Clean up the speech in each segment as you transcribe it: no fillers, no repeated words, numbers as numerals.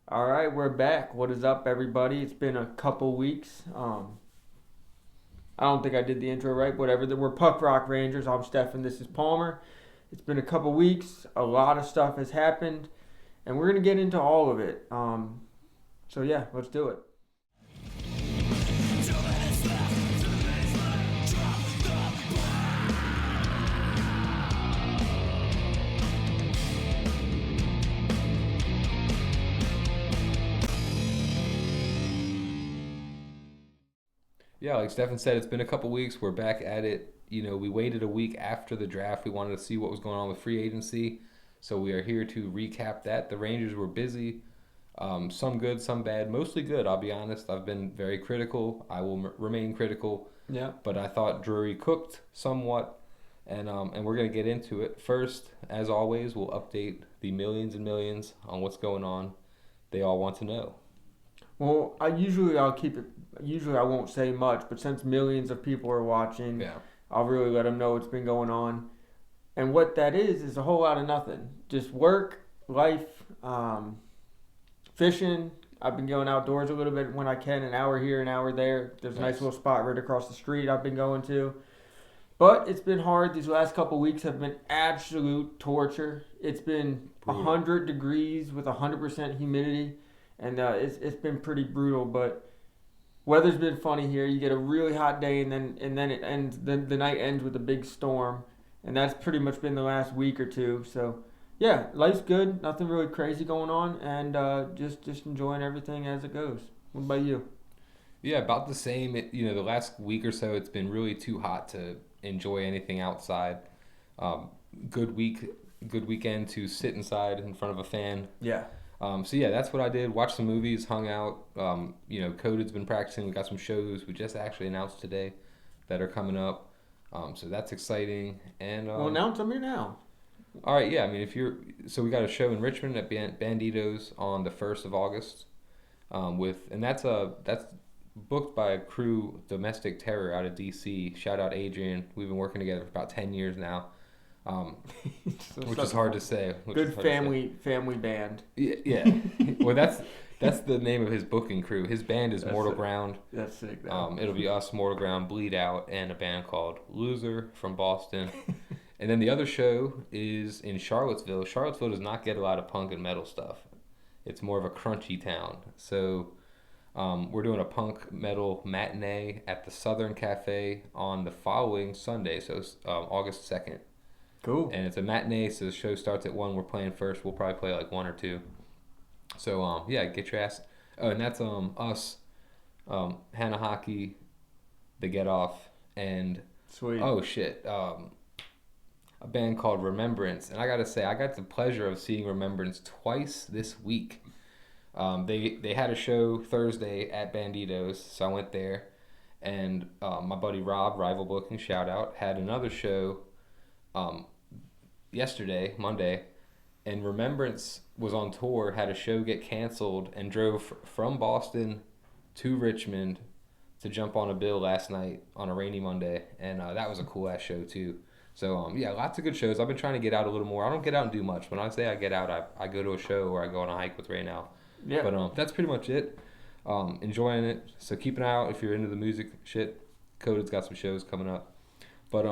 All right, we're back. What is up, everybody? It's been a couple weeks. I don't think I did the intro right. Whatever. We're Puck Rock Rangers. I'm Stefan. This is Palmer. It's been a couple weeks. A lot of stuff has happened, and we're gonna get into all of it. So yeah, let's do it. Yeah, like Stefan said, it's been a couple weeks. We're back at it. We waited a week after the draft. We wanted to see what was going on with free agency. So we are here to recap that. The Rangers were busy. Some good, some bad. Mostly good, I'll be honest. I've been very critical. I will remain critical. Yeah. But I thought Drury cooked somewhat. And we're going to get into it. First, as always, we'll update the millions and millions on what's going on. They all want to know. Well, I'll keep it. Usually I won't say much, but since millions of people are watching, Yeah. I'll really let them know what's been going on. And what that is a whole lot of nothing. Just work, life, fishing. I've been going outdoors a little bit when I can, an hour here, an hour there. There's a nice little spot right across the street I've been going to. But it's been hard. These last couple weeks have been absolute torture. It's been 100 degrees with 100% humidity, and it's been pretty brutal. But weather's been funny here. You get a really hot day, and then it ends. The night ends with a big storm, and that's pretty much been the last week or two. So yeah, life's good. Nothing really crazy going on, and just enjoying everything as it goes. What about you? Yeah, about the same. The last week or so, it's been really too hot to enjoy anything outside. Um, good weekend to sit inside in front of a fan. Yeah. So yeah, that's what I did. Watched some movies, hung out. Coded's been practicing. We got some shows we just actually announced today that are coming up. So that's exciting. And Well, announce them here now. all right, yeah. I mean, so we got a show in Richmond at Banditos on the 1st of August. That's booked by a crew, Domestic Terror, out of DC. Shout out Adrian. We've been working together for about 10 years now, which is hard to say. Good family band. Yeah. Well, that's the name of his booking crew. His band is Mortal Ground. That's sick. Though. It'll be us, Mortal Ground, Bleed Out, and a band called Loser from Boston. And then the other show is in Charlottesville. Charlottesville does not get a lot of punk and metal stuff. It's more of a crunchy town. So we're doing a punk metal matinee at the Southern Cafe on the following Sunday, so August 2nd. Cool. And it's a matinee, so the show starts at 1. We're playing first. We'll probably play like 1 or 2. So, yeah, get your ass. Oh, and that's us, Hannah Hockey, The Get Off, and Sweet. Oh, shit. A band called Remembrance. And I got to say, I got the pleasure of seeing Remembrance twice this week. They had a show Thursday at Banditos, so I went there. And my buddy Rob, Rival Booking, shout out, had another show yesterday, Monday. And Remembrance was on tour, had a show get canceled, and drove from Boston to Richmond to jump on a bill last night on a rainy Monday. And that was a cool ass show too. So, yeah, lots of good shows. I've been trying to get out a little more. I don't get out and do much. When I say I get out, I go to a show or I go on a hike with Ray now. Yeah. But that's pretty much it. Enjoying it. So keep an eye out if you're into the music shit. Coded's got some shows coming up. But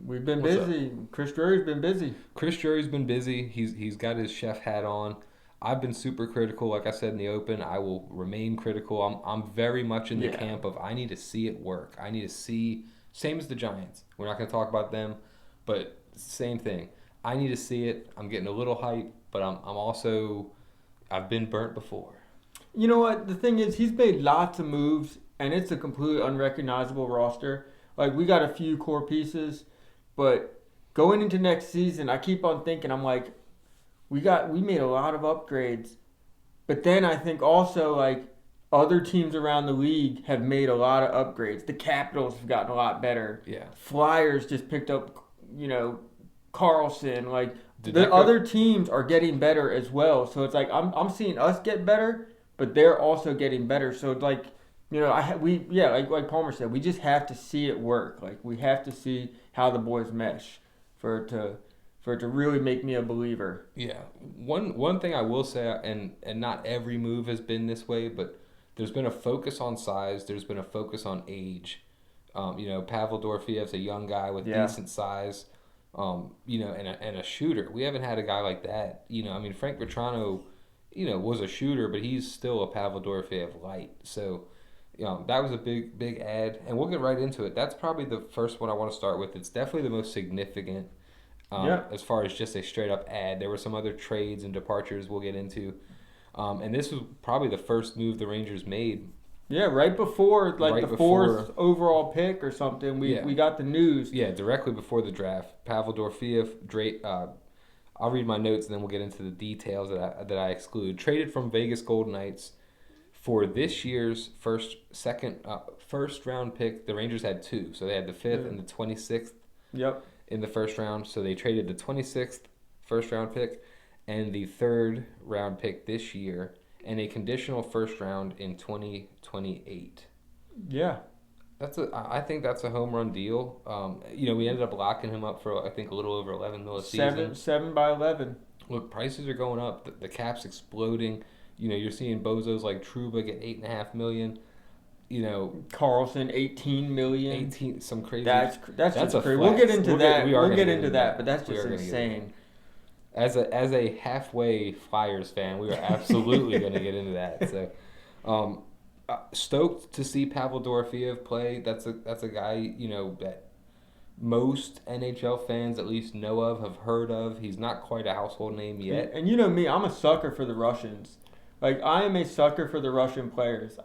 we've been busy. Chris Drury's been busy. Chris Drury's been busy. He's got his chef hat on. I've been super critical. Like I said in the open, I will remain critical. I'm very much in the camp of I need to see it work. I need to see, same as the Giants. We're not going to talk about them, but same thing. I need to see it. I'm getting a little hype, but I'm also, I've been burnt before. You know what? The thing is, he's made lots of moves, and it's a completely unrecognizable roster. Like, we got a few core pieces, but going into next season, I keep on thinking, I'm like, we made a lot of upgrades. But then I think also, like, other teams around the league have made a lot of upgrades. The Capitals have gotten a lot better. Yeah. Flyers just picked up, Carlson. Like, the other teams are getting better as well. So it's like I'm seeing us get better, but they're also getting better. So it's like, like Palmer said, we just have to see it work. Like, we have to see how the boys mesh for for it to really make me a believer. Yeah. One thing I will say, and not every move has been this way, but there's been a focus on size. There's been a focus on age. Pavel Dorfiev's a young guy with decent size, and a shooter. We haven't had a guy like that. Frank Vetrano, was a shooter, but he's still a Pavel Dorfiev light. So, that was a big add. And we'll get right into it. That's probably the first one I want to start with. It's definitely the most significant as far as just a straight-up add. There were some other trades and departures we'll get into. And this was probably the first move the Rangers made. Yeah, right before fourth overall pick or something, we got the news. Yeah, directly before the draft. Pavel Dorofeyev, I'll read my notes and then we'll get into the details that I exclude. Traded from Vegas Golden Knights for this year's first round pick. The Rangers had two, so they had the 5th and the 26th. Yep. In the first round, so they traded the 26th first round pick and the 3rd round pick this year and a conditional first round in 2028. Yeah. I think that's a home run deal. We ended up locking him up for I think a little over $11 million a season. 7 by 11. Look, prices are going up. The cap's exploding. You're seeing bozos like Trouba get $8.5 million. Carlson $18 million. 18, some crazy. That's just a crazy. flex. We'll get into that. We'll get into that, but that's We just are gonna insane. As a halfway Flyers fan, we are absolutely going to get into that. So, stoked to see Pavel Dorofeyev play. That's a guy that most NHL fans at least know of, have heard of. He's not quite a household name yet. And you know me, I'm a sucker for the Russians. Like, I am a sucker for the Russian players.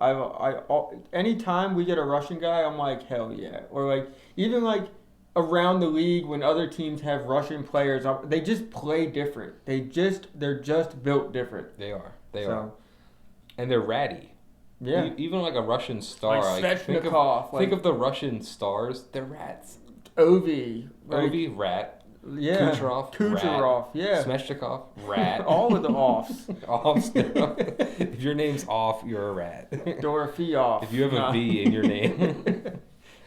Anytime we get a Russian guy, I'm like, hell yeah. Or, like, even, like, around the league when other teams have Russian players, they just play different. They're just built different. They are. And they're ratty. Yeah. Even, like, a Russian star. Svechnikov. Think of the Russian stars. They're rats. Ovi. Ovi, rat. Yeah. Kucherov, yeah. Svechnikov, rat. All of the offs. Offs. If your name's off, you're a rat. Dorofeyev. If you have a V in your name.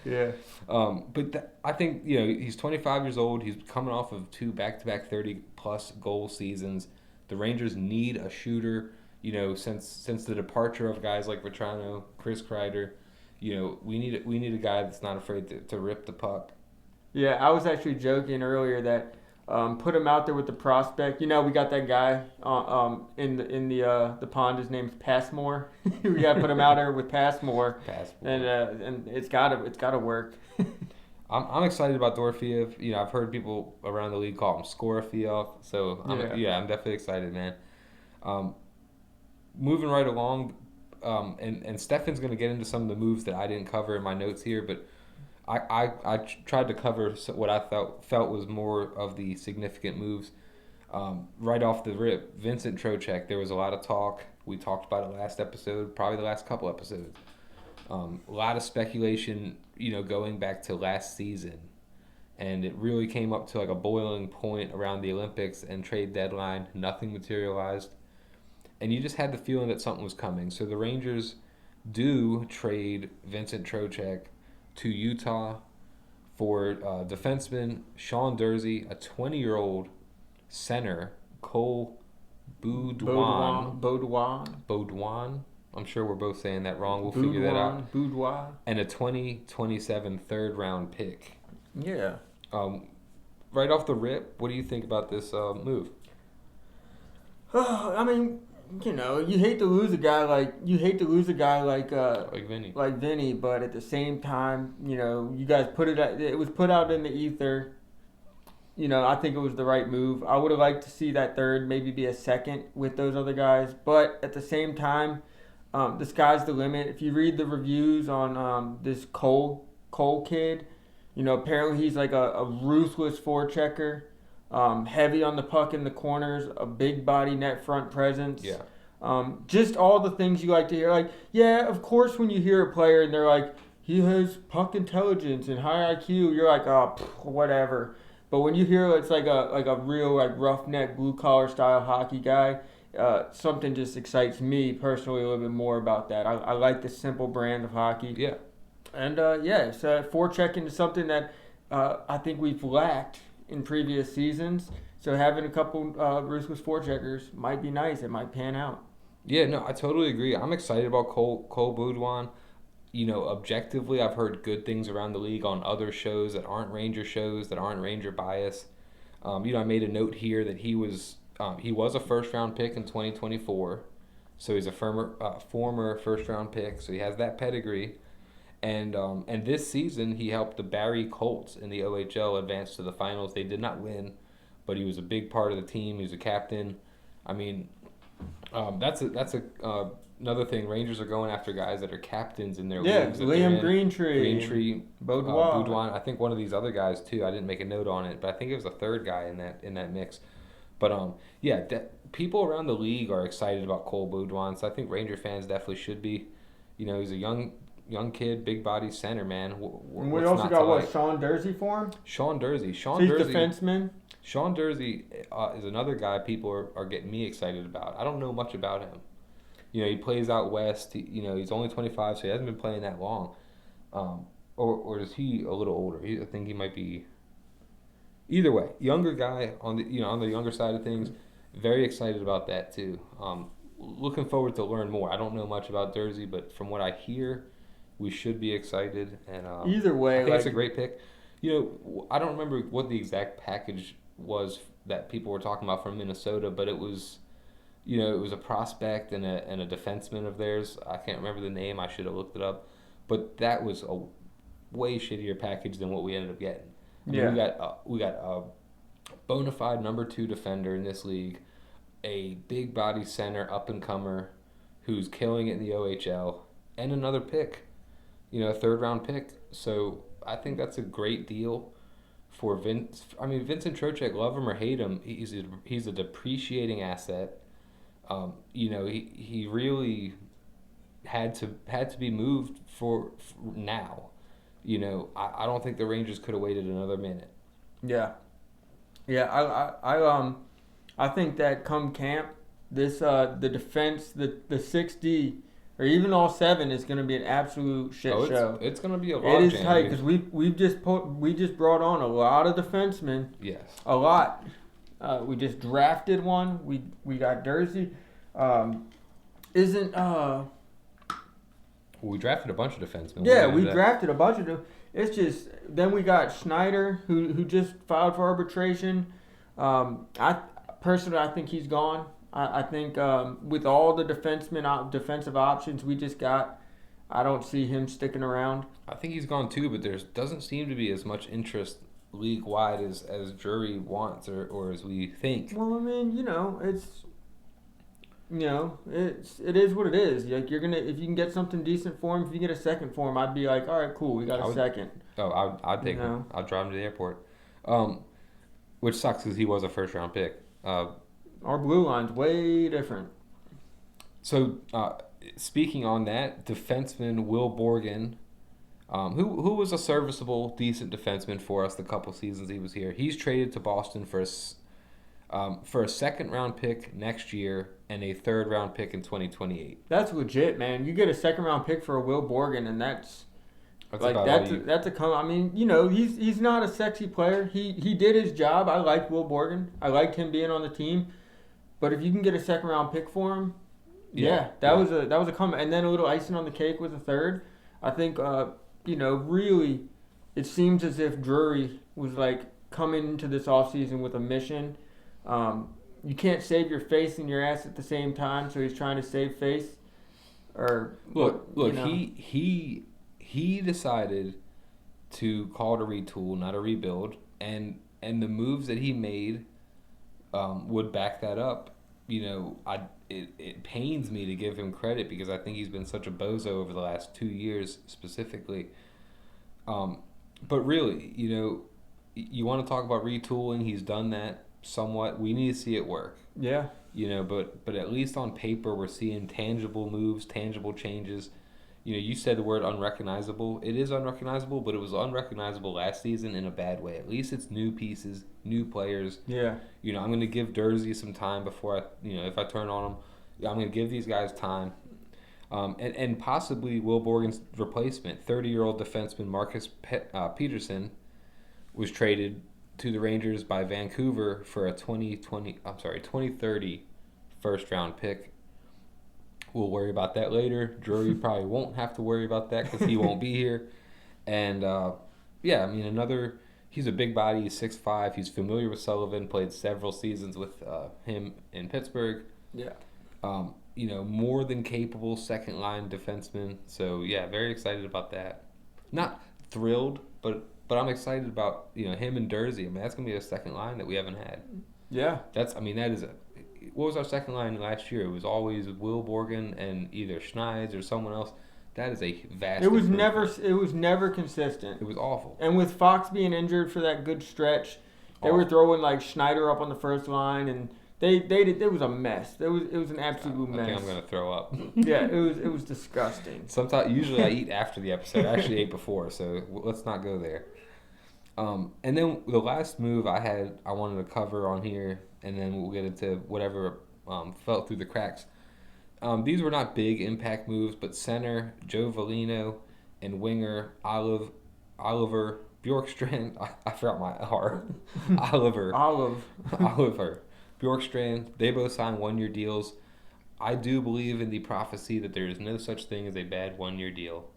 Yeah. I think, he's 25 years old. He's coming off of 2 back-to-back 30-plus goal seasons. The Rangers need a shooter, since the departure of guys like Vetrano, Chris Kreider. We need a guy that's not afraid to rip the puck. Yeah, I was actually joking earlier that put him out there with the prospect. We got that guy in the pond. His name's Passmore. We got to put him out there with Passmore. And it's gotta work. I'm excited about Dorofeyev. I've heard people around the league call him Scorofeyev. So I'm definitely excited, man. Moving right along, and Stefan's going to get into some of the moves that I didn't cover in my notes here, but I tried to cover what I felt was more of the significant moves. Right off the rip, Vincent Trocheck, there was a lot of talk. We talked about it last episode, probably the last couple episodes. A lot of speculation, going back to last season. And it really came up to like a boiling point around the Olympics and trade deadline. Nothing materialized. And you just had the feeling that something was coming. So the Rangers do trade Vincent Trocheck to Utah for defenseman Sean Durzi, a 20-year-old center, Cole Baudouin. I'm sure we're both saying that wrong. We'll figure that out. Boudoir. And a 2027 third-round pick. Yeah. Right off the rip, what do you think about this move? I mean, you hate to lose a guy like Vinny. Like Vinny, but at the same time, you guys it was put out in the ether. I think it was the right move. I would have liked to see that third maybe be a second with those other guys, but at the same time, the sky's the limit. If you read the reviews on this Cole kid, apparently he's like a ruthless forechecker. Heavy on the puck in the corners, a big body net front presence. Yeah. Just all the things you like to hear. Like, yeah, of course, when you hear a player and they're like, he has puck intelligence and high IQ, you're like, oh, whatever. But when you hear it's like a real like roughneck blue collar style hockey guy, something just excites me personally a little bit more about that. I like the simple brand of hockey. Yeah. And so forechecking is something that I think we've lacked in previous seasons. So having a couple ruthless forecheckers might be nice. It might pan out. Yeah, no, I totally agree. I'm excited about Cole Boudouin. Objectively, I've heard good things around the league on other shows that aren't Ranger bias. I made a note here that he was a first round pick in 2024, so he's a former first round pick, so he has that pedigree. And this season he helped the Barry Colts in the OHL advance to the finals. They did not win, but he was a big part of the team. He was a captain. I mean, that's another thing. Rangers are going after guys that are captains in their leagues. Yeah, Liam Greentree, Boudouin. I think one of these other guys too. I didn't make a note on it, but I think it was a third guy in that mix. But people around the league are excited about Cole Boudouin, so I think Ranger fans definitely should be. He's a young kid, big body center, man. And we also got Sean Dursey for him? Sean Dursey. He's defenseman. Sean Dursey is another guy people are getting me excited about. I don't know much about him. He plays out west. He's only 25, so he hasn't been playing that long. Or is he a little older? I think he might be. Either way, younger guy on the younger side of things. Very excited about that too. Looking forward to learn more. I don't know much about Dursey, but from what I hear, we should be excited. And either way, I think it's a great pick. I don't remember what the exact package was that people were talking about from Minnesota, but it was, it was a prospect and a defenseman of theirs. I can't remember the name. I should have looked it up, but that was a way shittier package than what we ended up getting. We got a bona fide number 2 defender in this league, a big body center up and comer who's killing it in the OHL, and another pick, a third round pick. So I think that's a great deal for Vince. I mean, Vincent Trocheck, love him or hate him, he's a depreciating asset. He really had to be moved for now. I don't think the Rangers could have waited another minute. Yeah. I think that come camp, this the defense, the 6D, or even all 7 is going to be an absolute shit show. It's going to be a lot. It is tight because we just brought on a lot of defensemen. Yes. A lot. We just drafted one. We got Dursey. We drafted a bunch of defensemen. Yeah, we drafted a bunch of them. It's just then we got Schneider who just filed for arbitration. I think he's gone. I think with all the defensive options we just got, I don't see him sticking around. I think he's gone too, but there doesn't seem to be as much interest league wide as Drury wants or as we think. Well, I mean, it is what it is. Like if you can get something decent for him, if you get a second for him, I'd be like, all right, cool, we got a second. Oh, I'd take him. I'd drive him to the airport. Which sucks because he was a first round pick. Our blue line's way different. So, speaking on that, defenseman Will Borgen, who was a serviceable, decent defenseman for us the couple seasons he was here. He's traded to Boston for a second round pick next year and a third round pick in 2028. That's legit, man. You get a second round pick for a Will Borgen, and that's I mean, he's not a sexy player. He did his job. I like Will Borgen. I liked him being on the team. But if you can get a second round pick for him, that was a comment. And then a little icing on the cake with a third. I think really, it seems as if Drury was like coming into this offseason with a mission. You can't save your face and your ass at the same time, so he's trying to save face. He decided to call it a retool, not a rebuild, and the moves that he made would back that up. It pains me to give him credit because I think he's been such a bozo over the last 2 years specifically. But really, you want to talk about retooling, he's done that somewhat. We need to see it work. Yeah. But at least on paper we're seeing tangible moves, tangible changes. You said the word unrecognizable. It is unrecognizable, but it was unrecognizable last season in a bad way. At least it's new pieces, new players. Yeah. I'm going to give Dursey some time before if I turn on him, I'm going to give these guys time. And possibly Will Borgen's replacement, 30-year-old defenseman Marcus Peterson, was traded to the Rangers by Vancouver for a 2030 first round pick. We'll worry about that later. Drury probably won't have to worry about that because he won't be here. And yeah, I mean he's a big body. He's 6'5". He's familiar with Sullivan. Played several seasons with him in Pittsburgh. Yeah. More than capable second line defenseman. So yeah, very excited about that. Not thrilled, but I'm excited about him and Dursey. I mean, that's gonna be a second line that we haven't had. Yeah. That is what was our second line last year? It was always Will Borgen and either Schneid's or someone else. That is a vast. It was never consistent. It was awful. And with Fox being injured for that good stretch, they were throwing like Schneider up on the first line, and it was a mess. It was an absolute mess. I think I'm gonna throw up. Yeah, it was disgusting. Usually I eat after the episode. I actually ate before, so let's not go there. And then the last move I wanted to cover on here, and then we'll get into whatever fell through the cracks. These were not big impact moves, but center Joe Velino and winger Oliver Bjorkstrand. I forgot my R. Oliver Bjorkstrand. They both signed 1-year deals. I do believe in the prophecy that there is no such thing as a bad 1-year deal.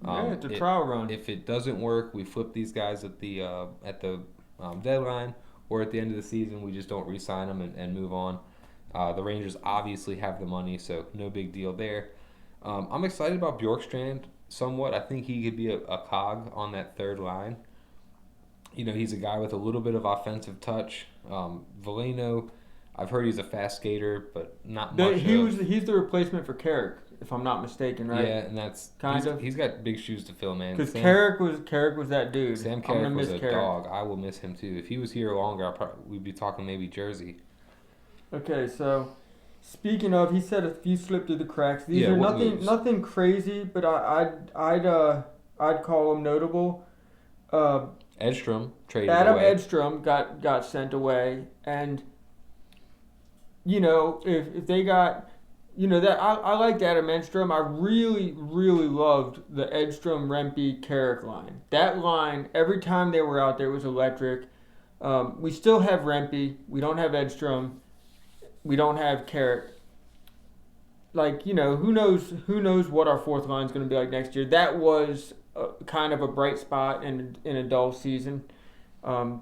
It's a trial run. If it doesn't work, we flip these guys at the deadline, or at the end of the season, we just don't re-sign them and move on. The Rangers obviously have the money, so no big deal there. I'm excited about Bjorkstrand somewhat. I think he could be a cog on that third line. He's a guy with a little bit of offensive touch. Velino, I've heard he's a fast skater, but not much. He's the replacement for Carrick, if I'm not mistaken, right? Yeah, and that's he's got big shoes to fill, man. Because Carrick was that dude. Sam Carrick was a dog. I will miss him too. If he was here longer, we'd be talking maybe Jersey. Okay, so speaking of, he said a few slipped through the cracks. These are nothing crazy, but I'd call them notable. Edstrom traded Adam away. Edstrom got sent away, and if they got that I liked Adam Edstrom. I really loved the Edstrom Rempe Carrick line. That line, every time they were out there, was electric. We still have Rempe. We don't have Edstrom. We don't have Carrick. Who knows what our fourth line is going to be like next year. That was kind of a bright spot in a dull season. So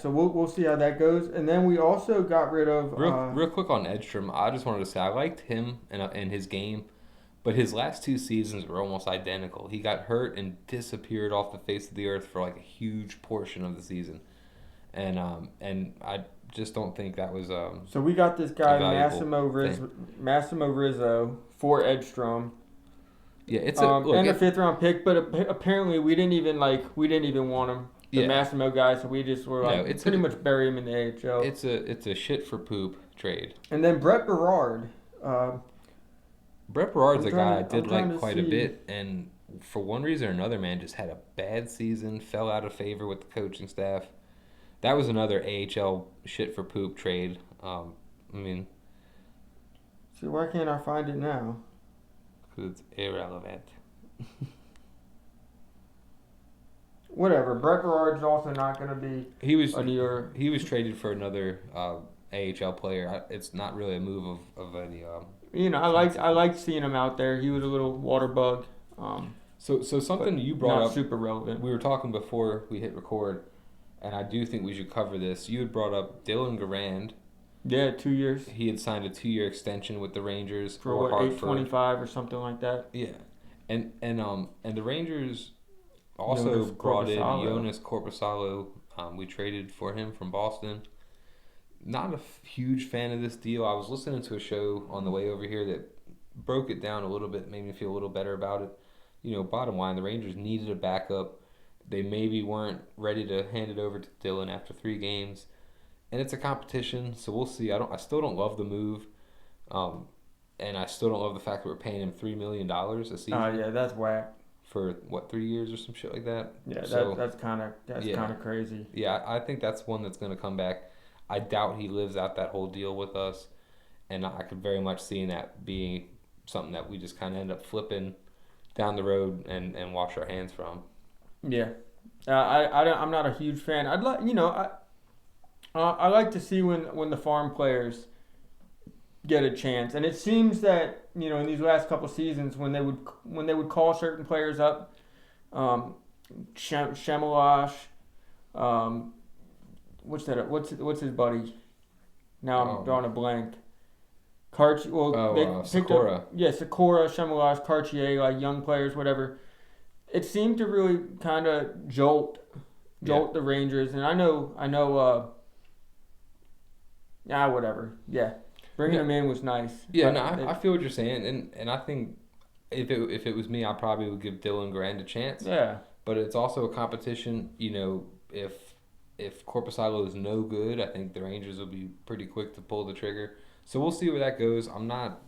we'll see how that goes. And then we also got rid of real quick on Edstrom. I just wanted to say I liked him and his game, but his last 2 seasons were almost identical. He got hurt and disappeared off the face of the earth for like a huge portion of the season, and I just don't think that was So we got this guy Massimo Rizzo for Edstrom. Yeah, it's a 5th round pick, but apparently we didn't even want him. The Massimo guy, so we just were pretty much bury him in the AHL. It's a shit for poop trade. And then Brett Berard. Brett Berard's a guy I did like quite a bit, and for one reason or another, man, just had a bad season, fell out of favor with the coaching staff. That was another AHL shit for poop trade. See, why can't I find it now? Because it's irrelevant. Whatever. Brett Berard's also not going to be. He was traded for another AHL player. It's not really a move of any. I liked seeing him out there. He was a little water bug. So something you brought up. Not super relevant. We were talking before we hit record, and I do think we should cover this. You had brought up Dylan Garand. Yeah, 2 years. He had signed a 2-year extension with the Rangers for what, $825 or something like that. Yeah, and the Rangers also brought in Jonas Corposalo. We traded for him from Boston. Not a huge fan of this deal. I was listening to a show on the way over here that broke it down a little bit, made me feel a little better about it. Bottom line, the Rangers needed a backup. They maybe weren't ready to hand it over to Dylan after 3 games. And it's a competition, so we'll see. I still don't love the move. And I still don't love the fact that we're paying him $3 million a season. Oh, yeah, that's whack. For 3 years or some shit like that. Yeah, that's kind of crazy. Yeah, I think that's one that's going to come back. I doubt he lives out that whole deal with us, and I could very much see that being something that we just kind of end up flipping down the road and wash our hands from. Yeah. I'm not a huge fan. I'd like, I like to see when the farm players get a chance, and it seems that in these last couple seasons when they would call certain players up, Shemalash, um, what's his buddy? Now I'm drawing a blank. They picked Sakura. up Sakura, Shemalash, Cartier, like young players, whatever. It seemed to really kind of jolt the Rangers, and I know. Whatever. Yeah, bringing him in was nice. Yeah, no, I feel what you're saying, and I think if it was me, I probably would give Dylan Grand a chance. Yeah. But it's also a competition. If Korpisalo is no good, I think the Rangers will be pretty quick to pull the trigger. So we'll see where that goes. I'm not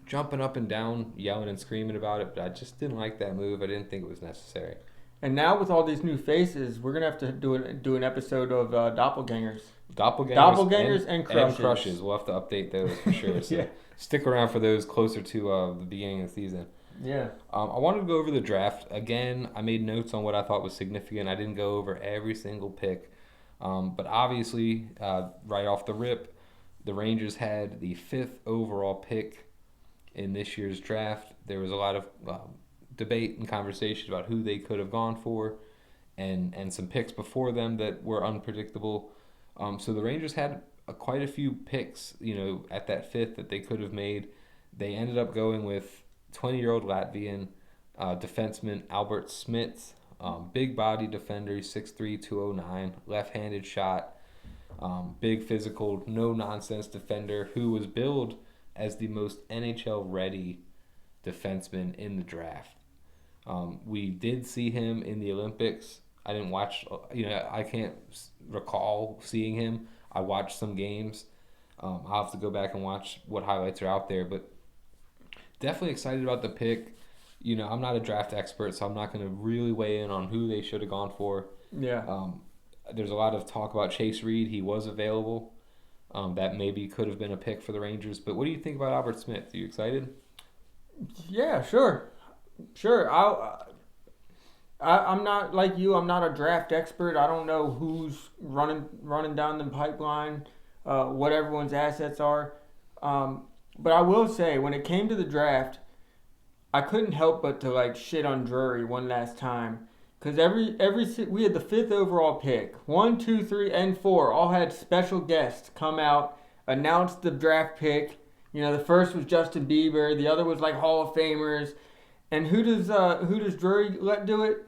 jumping up and down, yelling and screaming about it, but I just didn't like that move. I didn't think it was necessary. And now with all these new faces, we're gonna have to do an episode of doppelgangers. Doppelgangers and crushes. And crushes. We'll have to update those for sure. So stick around for those closer to the beginning of the season. Yeah. I wanted to go over the draft. Again, I made notes on what I thought was significant. I didn't go over every single pick. But obviously, right off the rip, the Rangers had the 5th overall pick in this year's draft. There was a lot of debate and conversation about who they could have gone for and some picks before them that were unpredictable. So the Rangers had quite a few picks, at that 5th that they could have made. They ended up going with 20-year-old Latvian defenseman Albert Smits. Big body defender, 6'3", 209, left-handed shot, big physical, no-nonsense defender who was billed as the most NHL-ready defenseman in the draft. We did see him in the Olympics. I didn't watch, I can't recall seeing him. I watched some games. I'll have to go back and watch what highlights are out there, but definitely excited about the pick. I'm not a draft expert, so I'm not going to really weigh in on who they should have gone for. Yeah. There's a lot of talk about Chase Reed. He was available. That maybe could have been a pick for the Rangers. But what do you think about Albert Smith? Are you excited? Yeah, sure. I'm not like you. I'm not a draft expert. I don't know who's running down the pipeline, what everyone's assets are. But I will say, when it came to the draft, I couldn't help but to shit on Drury one last time, because we had the 5th overall pick. 1, 2, 3, and 4 all had special guests come out, announce the draft pick. The first was Justin Bieber, the other was Hall of Famers, and who does Drury let do it?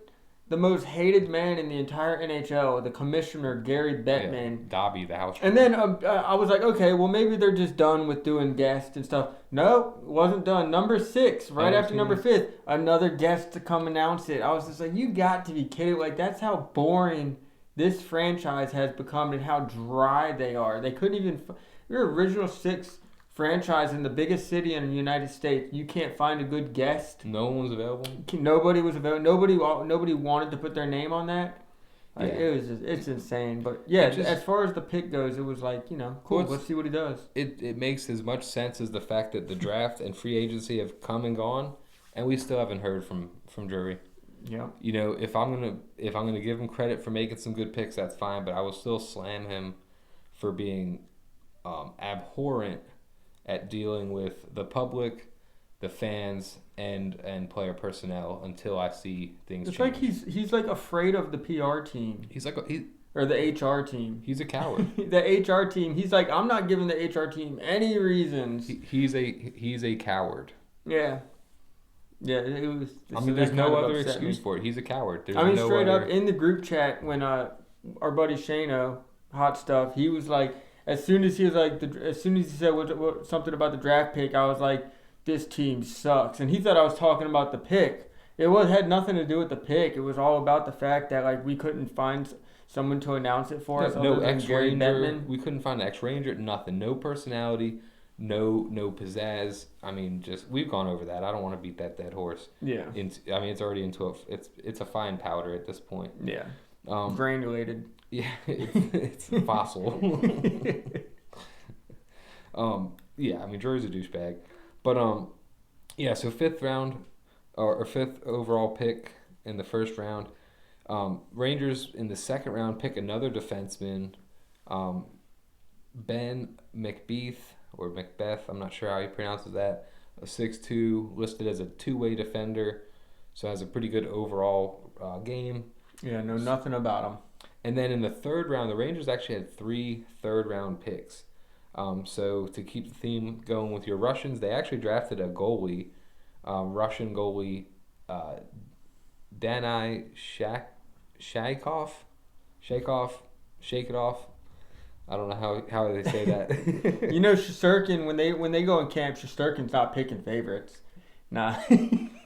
The most hated man in the entire NHL, the commissioner, Gary Bettman. Yeah, Dobby, the house. And then I was like, okay, well, maybe they're just done with doing guests and stuff. No, wasn't done. Number 6, right after number 5th, another guest to come announce it. I was just like, you got to be kidding. That's how boring this franchise has become and how dry they are. They couldn't even... Your original 6 franchise in the biggest city in the United States, you can't find a good guest. No one was available. Nobody was available. Nobody wanted to put their name on that. It's insane. But yeah, as far as the pick goes, it was cool. Let's see what he does. It makes as much sense as the fact that the draft and free agency have come and gone, and we still haven't heard from Drury. Yeah. If I'm gonna give him credit for making some good picks, that's fine. But I will still slam him for being abhorrent at dealing with the public, the fans, and player personnel until I see things change. It's he's afraid of the PR team. Or the HR team. He's a coward. The HR team. He's I'm not giving the HR team any reasons. He's a coward. Yeah. Yeah, it was. There's no other excuse for it. He's a coward. There's straight up in the group chat when our buddy Shano, Hot Stuff, he was like, as soon as he said something about the draft pick, I was like, this team sucks. And he thought I was talking about the pick. It had nothing to do with the pick. It was all about the fact that we couldn't find someone to announce it for us. No ex-Ranger. We couldn't find an ex-Ranger. Nothing. No personality. No pizzazz. We've gone over that. I don't want to beat that dead horse. Yeah. It's already into it's a fine powder at this point. Yeah. Granulated. Yeah, it's fossil. Drury's a douchebag. But so 5th round or 5th overall pick in the first round, Rangers in the second round pick another defenseman, Ben McBeath or Macbeth. I'm not sure how he pronounces that. A 6'2", listed as a two-way defender, so has a pretty good overall game. Yeah, know nothing about him. And then in the third round, the Rangers actually had 3 third-round picks. So to keep the theme going with your Russians, they actually drafted a goalie, Russian goalie Danai Shaikov. Shake it off. I don't know how they say that. You know, Shesterkin, when they go in camp, Shesterkin's not picking favorites. Nah.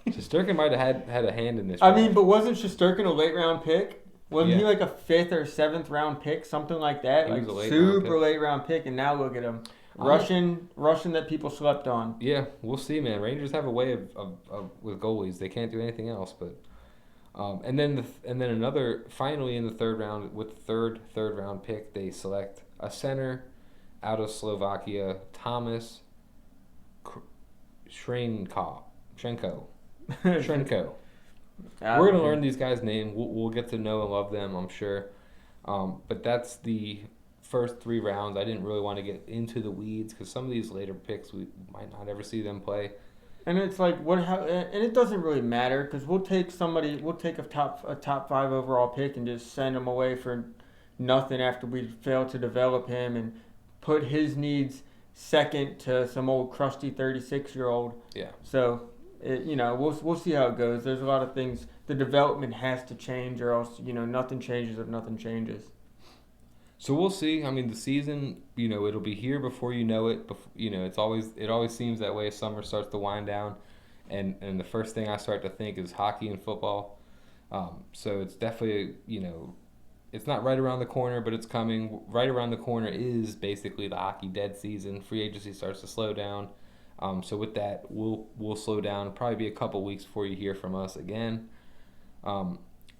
Shesterkin might have had a hand in this. I mean, but wasn't Shesterkin a late round pick? Wasn't he Yeah. like a 5th or 7th round pick, something like that? He Like was a late super round pick. late round pick, and now look at him, Russian that people slept on. Yeah, we'll see, man. Rangers have a way of with goalies; they can't do anything else. But and then another finally in the third round with the third round pick, they select a center out of Slovakia, Thomas Shrenko. We're gonna learn these guys' name. We'll get to know and love them, I'm sure. But that's the first 3 rounds. I didn't really want to get into the weeds because some of these later picks we might not ever see them play. And it's like and it doesn't really matter because we'll take a top 5 overall pick and just send him away for nothing after we fail to develop him and put his needs second to some old crusty 36-year-old. Yeah. So. We'll see how it goes. There's a lot of things. The development has to change, or else nothing changes if nothing changes. So we'll see. I mean, the season, it'll be here before you know it. It always seems that way as summer starts to wind down, and the first thing I start to think is hockey and football. So it's definitely it's not right around the corner, but it's coming. Right around the corner is basically the hockey dead season. Free agency starts to slow down. So with that, we'll slow down. It'll probably be a couple weeks before you hear from us again. But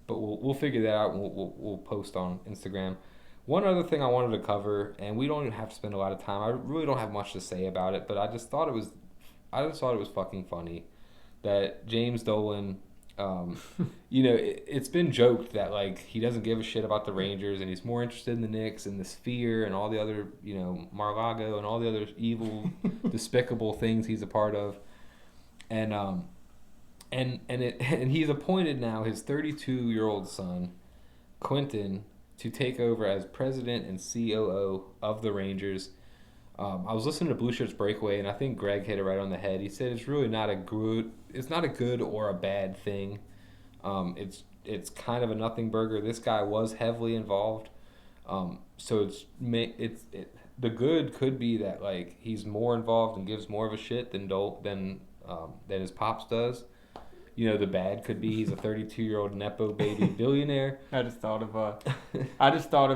we'll figure that out and we'll post on Instagram. One other thing I wanted to cover, and we don't even have to spend a lot of time. I really don't have much to say about it, but I just thought it was fucking funny that James Dolan. It's been joked that like he doesn't give a shit about the Rangers and he's more interested in the Knicks and the Sphere and all the other Mar-a-Lago and all the other evil, despicable things he's a part of, and he's appointed now his 32-year-old son, Quentin, to take over as president and COO of the Rangers. I was listening to Blue Shirts Breakaway, and I think Greg hit it right on the head. He said it's really not a good or a bad thing. It's kind of a nothing burger. This guy was heavily involved, so the good could be that like he's more involved and gives more of a shit than his pops does. The bad could be he's a 32-year-old nepo baby billionaire. I just thought of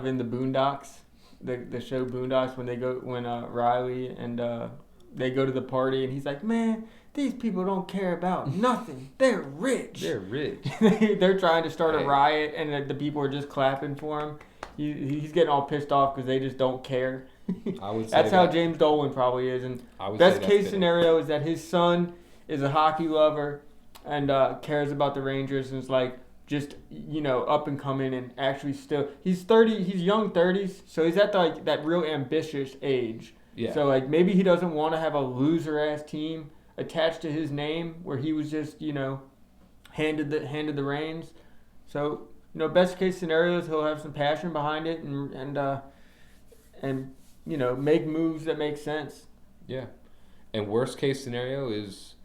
in the Boondocks. The show Boondocks when Riley and they go to the party and he's like, man, these people don't care about nothing. They're rich. They're rich. They're trying to start a riot and the people are just clapping for him. He's getting all pissed off because they just don't care. I would say that's how James Dolan probably is. And best case scenario is that his son is a hockey lover and cares about the Rangers and is like, just up and coming and actually still he's young 30s, so he's at that real ambitious age. Yeah. So like maybe he doesn't want to have a loser ass team attached to his name where he was just handed the reins. So best case scenario is he'll have some passion behind it and make moves that make sense. Yeah. And worst case scenario is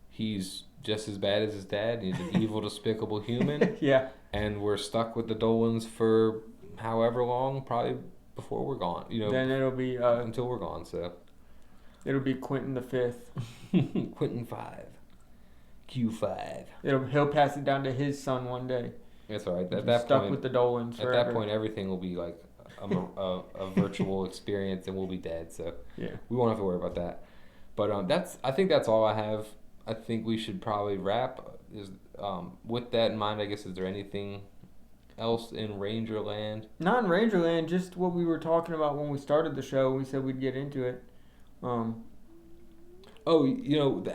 he's just as bad as his dad. He's an evil, despicable human. Yeah. And we're stuck with the Dolans for however long, probably before we're gone. Then it'll be until we're gone. So it'll be Quentin the 5th. Quentin 5, Q5. He'll pass it down to his son one day. That's all right. At that stuck point, with the Dolans forever. At that point, everything will be like a virtual experience, and we'll be dead. So yeah, we won't have to worry about that. But I think that's all I have. I think we should probably wrap. With that in mind, I guess, is there anything else in Rangerland? Not in Rangerland, just what we were talking about when we started the show. We said we'd get into it. The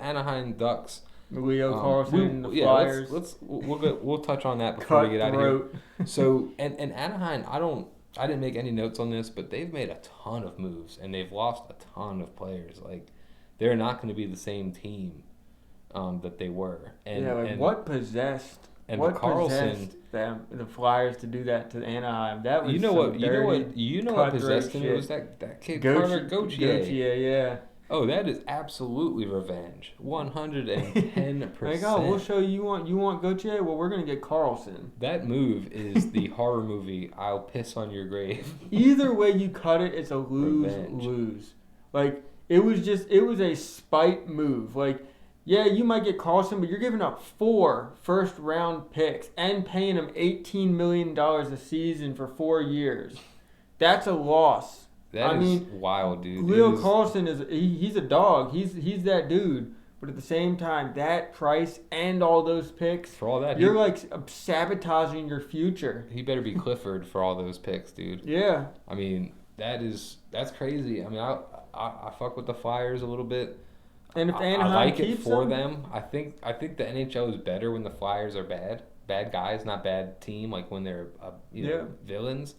Anaheim Ducks. Leo Carlson, the Flyers. We'll touch on that before we get out of here. Cutthroat. So and Anaheim, I didn't make any notes on this, but they've made a ton of moves and they've lost a ton of players. Like they're not going to be the same team that they were. And what possessed them, the Flyers, to do that to Anaheim? That was what possessed him? It was that kid Carter Gauthier. Yeah. Oh, that is absolutely revenge. 110%. Like, oh, we'll show you. You want Gauthier? Well, we're gonna get Carlson. That move is the horror movie. I'll piss on your grave. Either way you cut it, it's a lose. Like it was a spite move. Like, yeah, you might get Carlson, but you're giving up 4 first-round picks and paying him $18 million a season for 4 years. That's a loss. That is wild, dude. Leo Carlson he's a dog. He's that dude. But at the same time, that price and all those picks, for all that, you're like sabotaging your future. He better be Clifford for all those picks, dude. Yeah. I mean, that's crazy. I mean, I fuck with the Flyers a little bit. And if Anaheim I like keeps it for them, I think the NHL is better when the Flyers are bad guys, not bad team. Like when they're villains.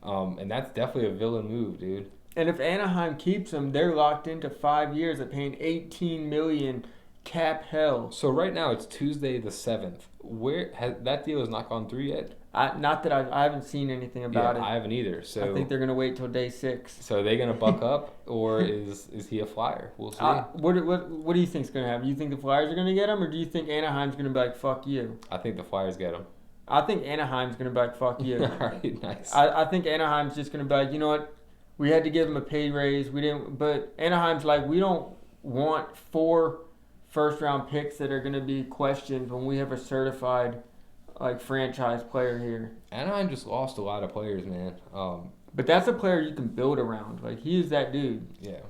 And that's definitely a villain move, dude. And if Anaheim keeps them, they're locked into 5 years of paying $18 million cap hell. So right now it's Tuesday the 7th. Where has that deal has not gone through yet? Not that I haven't seen anything about it. I haven't either. So I think they're gonna wait till day 6. So are they gonna buck up, or is he a Flyer? We'll see. What do you think's gonna happen? Do you think the Flyers are gonna get him, or do you think Anaheim's gonna be like, fuck you? I think the Flyers get him. I think Anaheim's gonna be like, fuck you. All right, nice. I think Anaheim's just gonna be like, you know what? We had to give him a pay raise. We didn't, but Anaheim's like, we don't want 4 first-round picks that are gonna be questioned when we have a certified franchise player here. Anaheim just lost a lot of players, man. But that's a player you can build around. Like, he is that dude. Yeah.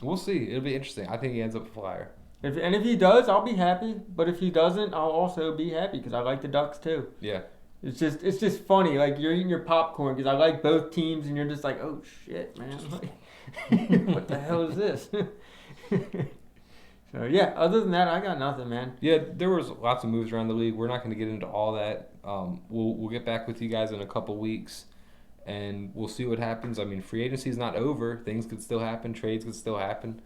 We'll see. It'll be interesting. I think he ends up a Flyer. If he does, I'll be happy. But if he doesn't, I'll also be happy because I like the Ducks too. Yeah. It's just funny. Like, you're eating your popcorn because I like both teams, and you're just like, oh shit, man. Like, what the hell is this? So yeah, other than that, I got nothing, man. Yeah, there was lots of moves around the league. We're not going to get into all that. We'll get back with you guys in a couple weeks, and we'll see what happens. I mean, free agency is not over. Things could still happen. Trades could still happen.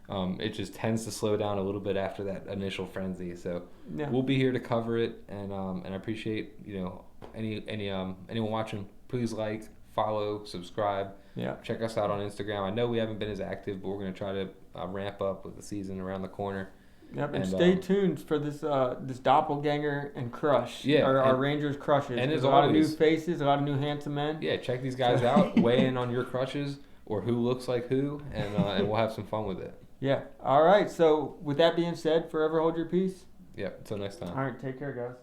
It just tends to slow down a little bit after that initial frenzy. So We'll be here to cover it, and I appreciate anyone watching. Please like, follow, subscribe. Yeah. Check us out on Instagram. I know we haven't been as active, but we're going to try to ramp up with the season around the corner. Yep, and stay tuned for this doppelganger and crush. Yeah, our Rangers crushes. And there's a lot of new faces, a lot of new handsome men. Yeah, check these guys out. Weigh in on your crushes or who looks like who, and we'll have some fun with it. Yeah. All right. So with that being said, forever hold your peace. Yeah. Until next time. All right. Take care, guys.